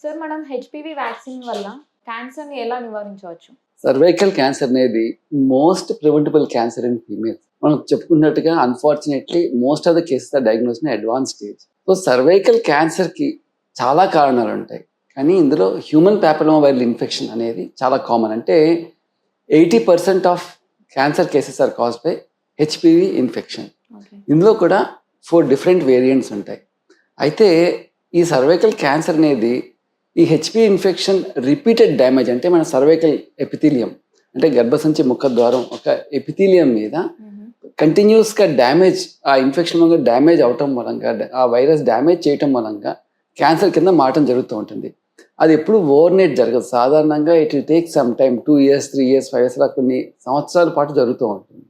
Sir మనం HPV vaccine వల్ల క్యాన్సర్ని ఎలా నివారించవచ్చు? సర్వైకల్ క్యాన్సర్ అనేది most preventable cancer in females. మనం చెప్పుకున్నట్టుగా unfortunately most of the cases are diagnose in advance stage. So cervical క్యాన్సర్కి చాలా కారణాలు ఉంటాయి, కానీ ఇందులో హ్యూమన్ ప్యాపిలోమా వైరల్ ఇన్ఫెక్షన్ అనేది చాలా కామన్. అంటే 80% of cancer cases are caused by HPV infection. ఇందులో కూడా 4 డిఫరెంట్ వేరియంట్స్ ఉంటాయి. అయితే ఈ సర్వైకల్ క్యాన్సర్ అనేది ఈ హెచ్పివి ఇన్ఫెక్షన్ రిపీటెడ్ డ్యామేజ్, అంటే మన సర్వైకల్ ఎపిథీలియం అంటే గర్భసంచి ముఖద్వారం ఒక ఎపిథీలియం మీద కంటిన్యూస్గా డ్యామేజ్, ఆ ఇన్ఫెక్షన్ వల్ల డ్యామేజ్ అవటం మూలంగా, ఆ వైరస్ డ్యామేజ్ చేయటం మూలంగా క్యాన్సర్ కింద మారటం జరుగుతూ ఉంటుంది. అది ఎప్పుడు ఓవర్నైట్ జరగదు. సాధారణంగా it will take some time 2 years 3 years 5 years లా కొన్ని సంవత్సరాల పాటు జరుగుతూ ఉంటుంది.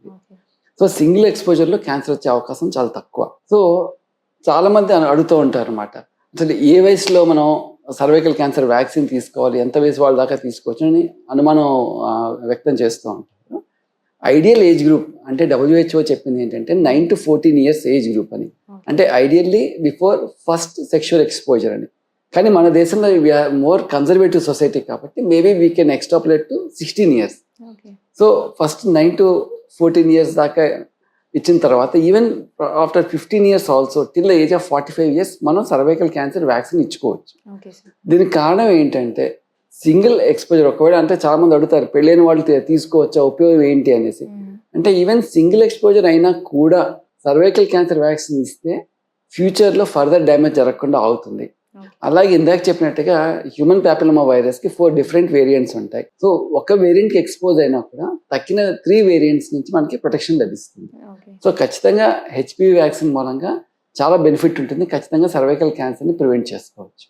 సో సింగిల్ ఎక్స్పోజర్లో క్యాన్సర్ వచ్చే అవకాశం చాలా తక్కువ. సో చాలా మంది అడుగుతూ ఉంటారు అనమాట, అసలు ఏ వయసులో మనం సర్వైకల్ క్యాన్సర్ వ్యాక్సిన్ తీసుకోవాలి, ఎంత వయసు వాళ్ళ దాకా తీసుకోవచ్చు అని అనుమానం వ్యక్తం చేస్తూ ఉంటారు. ఐడియల్ ఏజ్ గ్రూప్ అంటే WHO చెప్పింది ఏంటంటే 9 to 14 years ఏజ్ గ్రూప్ అని. అంటే ideally before first sexual exposure అని. కానీ మన దేశంలో వీఆర్ మోర్ కన్జర్వేటివ్ సొసైటీ కాబట్టి maybe we can extrapolate to 16 years. So first 9 to 14 years దాకా ఇచ్చిన తర్వాత even after 15 years also till the age of 45 years మనం సర్వైకల్ క్యాన్సర్ వ్యాక్సిన్ ఇచ్చుకోవచ్చు. దీనికి కారణం ఏంటంటే సింగిల్ ఎక్స్పోజర్. ఒకవేళ అంటే చాలా మంది అడుగుతారు పెళ్ళైన వాళ్ళు తీసుకోవచ్చా, ఉపయోగం ఏంటి అనేసి. అంటే ఈవెన్ సింగిల్ ఎక్స్పోజర్ అయినా కూడా సర్వైకల్ క్యాన్సర్ వ్యాక్సిన్ ఇస్తే ఫ్యూచర్లో ఫర్దర్ డ్యామేజ్ జరగకుండా అవుతుంది. అలాగే ఇందాక చెప్పినట్టుగా హ్యూమన్ ప్యాపిలోమా వైరస్కి 4 డిఫరెంట్ వేరియంట్స్ ఉంటాయి. సో ఒక వేరియంట్కి ఎక్స్పోజ్ అయినా కూడా తక్కిన 3 వేరియంట్స్ నుంచి మనకి ప్రొటెక్షన్ లభిస్తుంది. సో ఖచ్చితంగా హెచ్పివి వ్యాక్సిన్ మూలంగా చాలా బెనిఫిట్ ఉంటుంది. ఖచ్చితంగా సర్వైకల్ క్యాన్సర్ని ప్రివెంట్ చేసుకోవచ్చు.